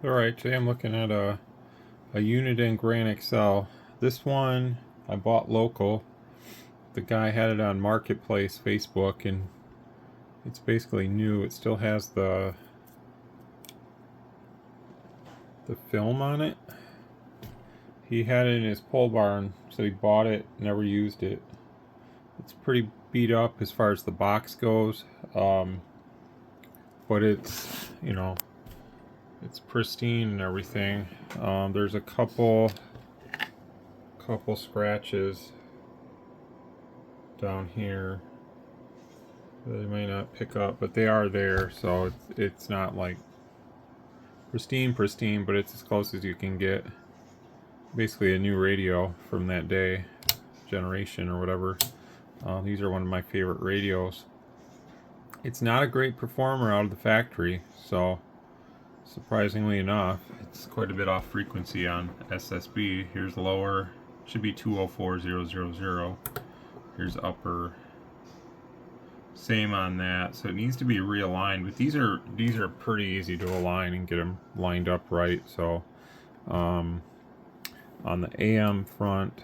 Alright, today I'm looking at a Uniden Grand XL. This one I bought local. The guy had it on Marketplace, Facebook, and it's basically new. It still has the film on it. He had it in his pole barn, so he bought it, never used it. It's pretty beat up as far as the box goes, but it's, it's pristine and everything. There's a couple scratches down here that they may not pick up, but they are there, so it's not like pristine, but it's as close as you can get. Basically a new radio from that day, generation or whatever. These are one of my favorite radios. It's not a great performer out of the factory, so surprisingly enough, it's quite a bit off frequency on SSB. Here's lower, should be 204,000. Here's upper, same on that. So it needs to be realigned, but these are pretty easy to align and get them lined up right. So on the AM front,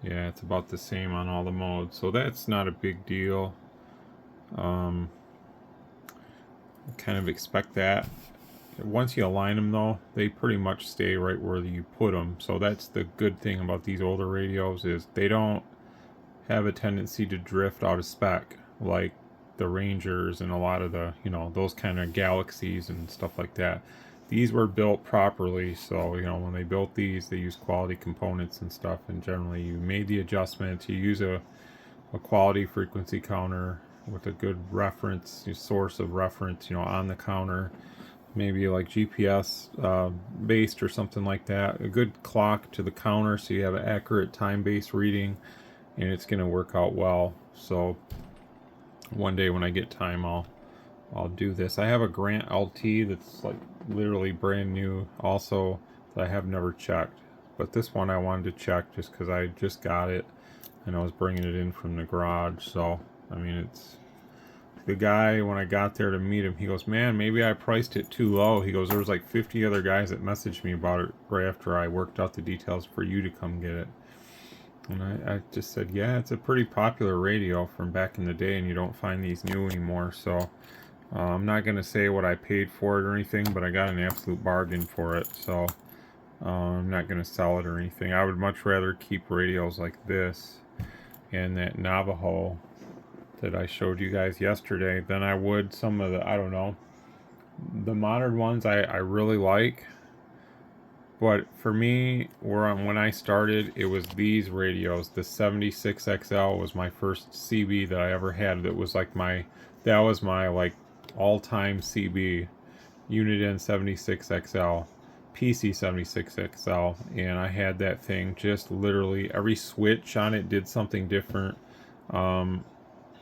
yeah, it's about the same on all the modes, so that's not a big deal. I kind of expect that. Once you align them though, they pretty much stay right where you put them. So that's the good thing about these older radios, is they don't have a tendency to drift out of spec like the Rangers and a lot of the, those kind of Galaxies and stuff like that. These were built properly, so when they built these, they used quality components and stuff, and generally you made the adjustments. You use a quality frequency counter with a good reference, source of reference, on the counter, maybe like GPS based or something like that. A good clock to the counter so you have an accurate time-based reading, and it's going to work out well. So one day when I get time, I'll do this. I have a Grant LT that's like literally brand new also, that I have never checked, but this one I wanted to check just because I just got it and I was bringing it in from the garage. So I mean, it's the guy, when I got there to meet him, he goes, man, maybe I priced it too low. He goes, there was like 50 other guys that messaged me about it right after I worked out the details for you to come get it. And I just said, yeah, it's a pretty popular radio from back in the day, and you don't find these new anymore. So I'm not going to say what I paid for it or anything, but I got an absolute bargain for it. So I'm not going to sell it or anything. I would much rather keep radios like this and that Navajo that I showed you guys yesterday than I would some of the, I don't know, the modern ones I really like. But for me, when I started, it was these radios. The 76XL was my first CB that I ever had. That was like that was my like all-time CB. Uniden 76XL, PC 76XL, and I had that thing just literally every switch on it did something different.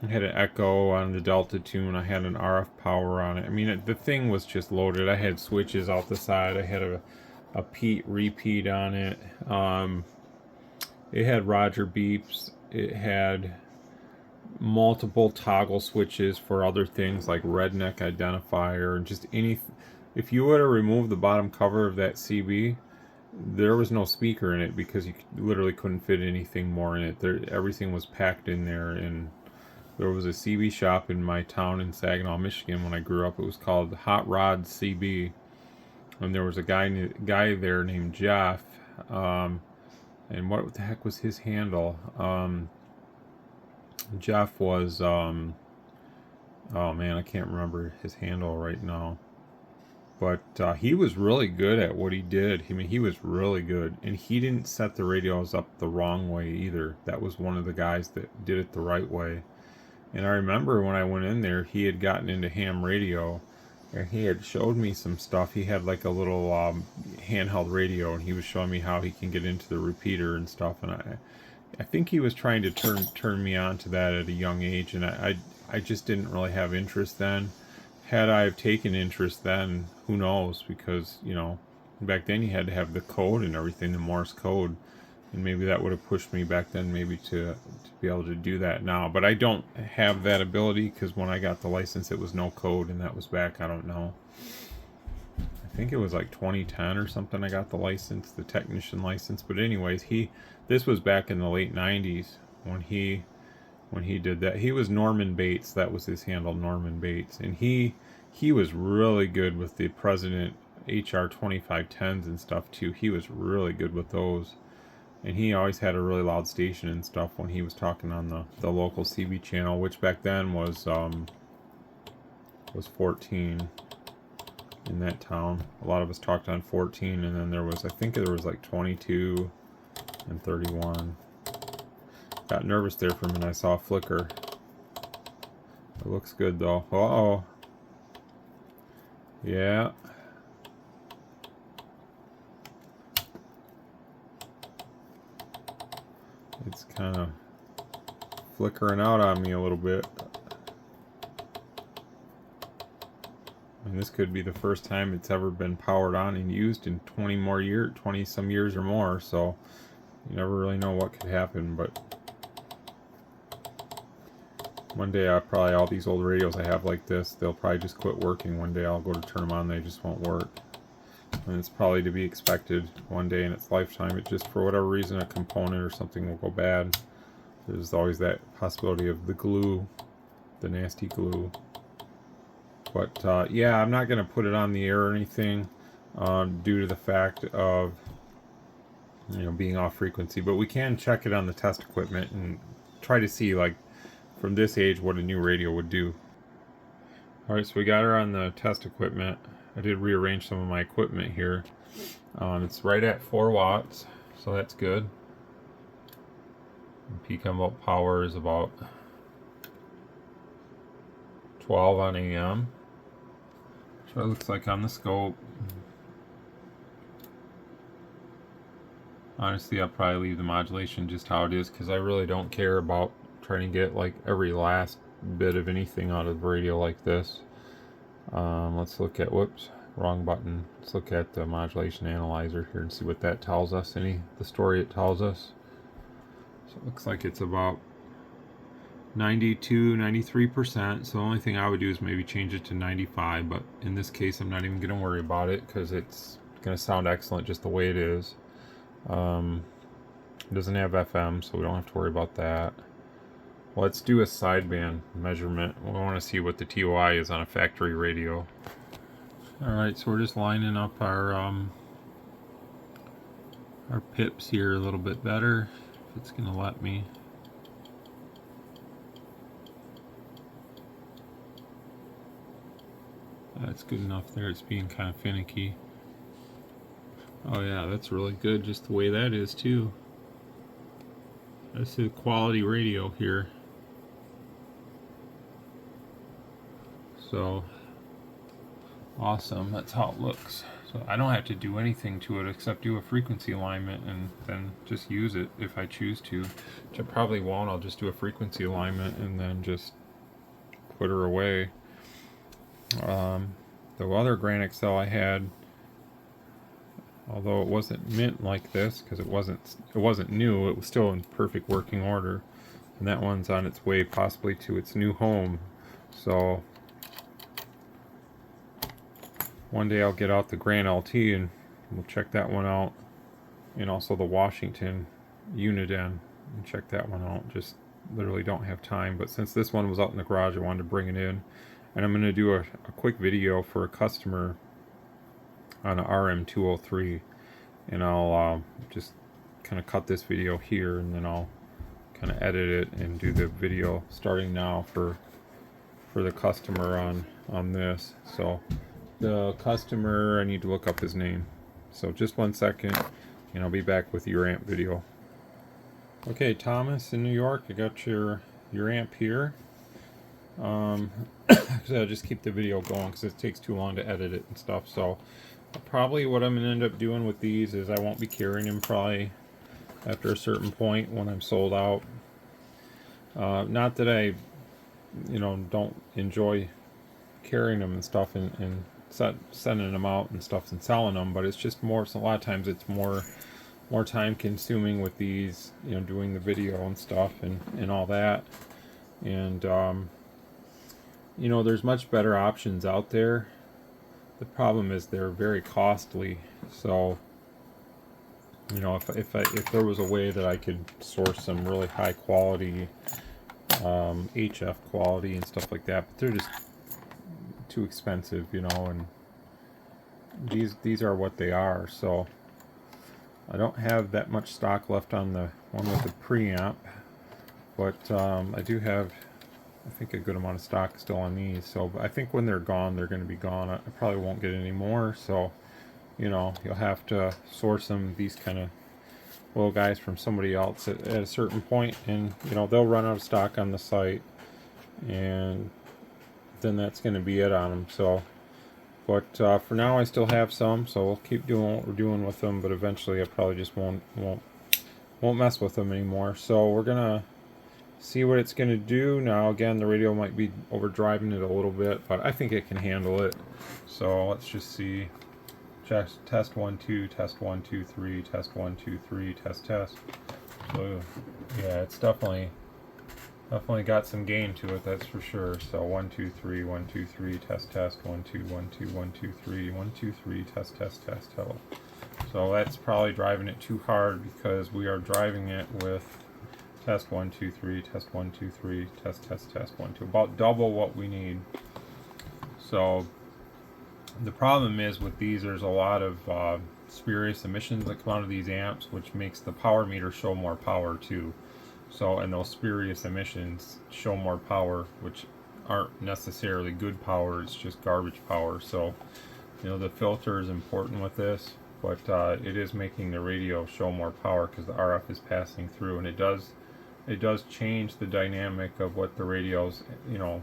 I had an echo on the Delta tune. I had an RF power on it. I mean, the thing was just loaded. I had switches out the side. I had a Pete repeat on it. It had Roger beeps. It had multiple toggle switches for other things like redneck identifier and just any. If you were to remove the bottom cover of that CB, there was no speaker in it because you literally couldn't fit anything more in it. Everything was packed in there. And there was a CB shop in my town in Saginaw, Michigan when I grew up. It was called Hot Rod CB. And there was a guy there named Jeff, and what the heck was his handle? Jeff was, oh man, I can't remember his handle right now. But he was really good at what he did. I mean, he was really good, and he didn't set the radios up the wrong way either. That was one of the guys that did it the right way. And I remember when I went in there, he had gotten into ham radio, and he had showed me some stuff. He had like a little handheld radio, and he was showing me how he can get into the repeater and stuff. And I think he was trying to turn me on to that at a young age, and I just didn't really have interest then. Had I taken interest then, who knows? Because back then you had to have the code and everything, the Morse code, and maybe that would have pushed me back then maybe to be able to do that now. But I don't have that ability because when I got the license it was no code, and that was back, I don't know, think it was like 2010 or something. I got the license, the technician license. But anyways, this was back in the late 90s when he did that. He was Norman Bates. That was his handle, Norman Bates, and he was really good with the President HR 2510s and stuff too. He was really good with those, and he always had a really loud station and stuff when he was talking on the local CB channel, which back then was 14 in that town. A lot of us talked on 14, and then I think there was like 22 and 31. Got nervous there for a minute. I saw a flicker. It looks good though. Uh-oh. Yeah. It's kind of flickering out on me a little bit. And this could be the first time it's ever been powered on and used in 20 some years or more, so you never really know what could happen. But one day probably all these old radios I have like this, they'll probably just quit working. One day I'll go to turn them on, they just won't work. And it's probably to be expected one day in its lifetime. It just, for whatever reason, a component or something will go bad. There's always that possibility of the glue, the nasty glue. But yeah, I'm not going to put it on the air or anything due to the fact of, you know, being off frequency. But we can check it on the test equipment and try to see, like, from this age, what a new radio would do. Alright, so we got her on the test equipment. I did rearrange some of my equipment here. It's right at 4 watts, so that's good. And peak envelope power is about 12 on AM. So it looks like on the scope. Honestly, I'll probably leave the modulation just how it is, because I really don't care about trying to get like every last bit of anything out of the radio like this. Let's look at, whoops, wrong button. Let's look at the modulation analyzer here and see what that tells us, the story it tells us. So it looks like it's about 92, 93%. So the only thing I would do is maybe change it to 95, but in this case I'm not even going to worry about it because it's going to sound excellent just the way it is. It doesn't have FM, so we don't have to worry about that. Let's do a sideband measurement. We want to see what the TOI is on a factory radio. Alright, so we're just lining up our pips here a little bit better, if it's going to let me. That's good enough there. It's being kind of finicky. Oh yeah, that's really good just the way that is too. That's a quality radio here. So awesome, that's how it looks. So I don't have to do anything to it except do a frequency alignment and then just use it if I choose to, which I probably won't. I'll just do a frequency alignment and then just put her away. The other Grand XL I had, although it wasn't mint like this because it wasn't new, it was still in perfect working order, and that one's on its way possibly to its new home. So one day I'll get out the Grand LT and we'll check that one out, and also the Washington Uniden, and check that one out. Just literally don't have time, but since this one was out in the garage, I wanted to bring it in. And I'm going to do a quick video for a customer on an RM203, and I'll just kind of cut this video here, and then I'll kind of edit it and do the video starting now for the customer on this. So the customer, I need to look up his name, so just 1 second and I'll be back with your amp video. Okay, Thomas in New York, I got your amp here. So I'll just keep the video going because it takes too long to edit it and stuff. So probably what I'm going to end up doing with these is I won't be carrying them probably after a certain point when I'm sold out. Not that I, don't enjoy carrying them and stuff and sending them out and stuff and selling them, but it's just more, so a lot of times it's more time consuming with these, doing the video and stuff and all that. And there's much better options out there The problem is they're very costly. So, you know, if there was a way that I could source some really high quality HF quality and stuff like that, but they're just too expensive, you know, and these are what they are. So I don't have that much stock left on the one with the preamp, but I do have, I think, a good amount of stock still on these. So I think when they're gone, they're going to be gone. I probably won't get any more. So, you know, you'll have to source them, these kind of little guys, from somebody else at a certain point, and you know, they'll run out of stock on the site, and then that's going to be it on them. So, but for now, I still have some, so we'll keep doing what we're doing with them. But eventually, I probably just won't mess with them anymore. So we're gonna see what it's gonna do now. Again, the radio might be overdriving it a little bit, but I think it can handle it. So let's just see. Test 1 2, test 1 2 3, test 1 2 3, test. So yeah, it's definitely got some gain to it, that's for sure. So 1 2 3, 1 2 3, test 1 2 1 2 1 2 3, 1 2 3, test. Hello. So that's probably driving it too hard, because we are driving it with test 1 2 3, test 1 2 3, test 1 2, about double what we need. So the problem is with these, there's a lot of spurious emissions that come out of these amps, which makes the power meter show more power too. So, and those spurious emissions show more power, which aren't necessarily good power, it's just garbage power. So, you know, the filter is important with this, but it is making the radio show more power because the RF is passing through, and it does change the dynamic of what the radio's, you know,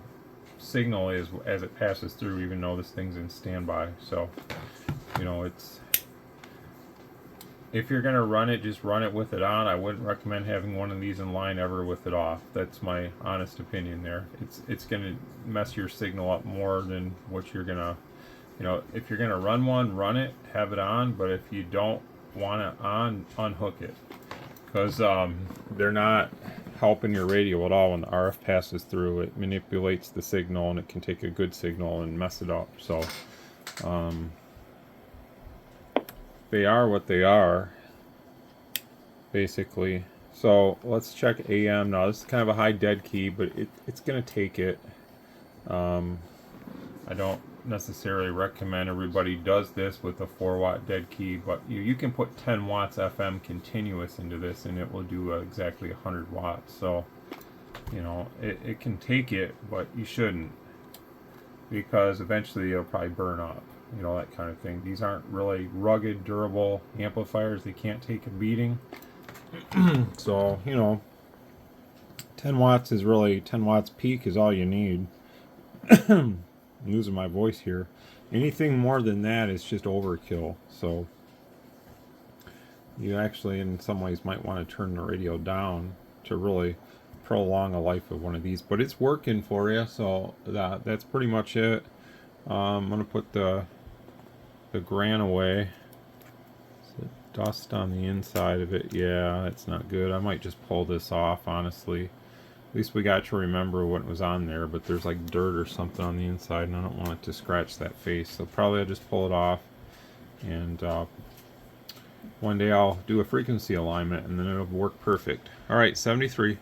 signal is as it passes through, even though this thing's in standby. So, you know, it's, if you're gonna run it, just run it with it on. I wouldn't recommend having one of these in line ever with it off. That's my honest opinion there. It's gonna mess your signal up more than what you're gonna, you know, if you're gonna run one, run it, have it on. But if you don't want it on, unhook it, because they're not helping your radio at all. When the RF passes through, it manipulates the signal, and it can take a good signal and mess it up. So they are what they are, basically. So let's check AM now. This is kind of a high dead key, but it's going to take it. I don't necessarily recommend everybody does this with a 4-watt dead key, but you can put 10 watts FM continuous into this, and it will do exactly 100 watts. So, you know, it can take it, but you shouldn't, because eventually it'll probably burn up, you know, that kind of thing. These aren't really rugged, durable amplifiers. They can't take a beating. So, you know, 10 watts is really, 10 watts peak is all you need. I'm losing my voice here. Anything more than that is just overkill. So you actually, in some ways, might want to turn the radio down to really prolong a life of one of these. But it's working for you, so that's pretty much it. I'm going to put the gran away. Dust on the inside of it. Yeah, that's not good. I might just pull this off, honestly. At least we got to remember what was on there, but there's like dirt or something on the inside, and I don't want it to scratch that face. So probably I'll just pull it off, and one day I'll do a frequency alignment, and then it'll work perfect. Alright, 73.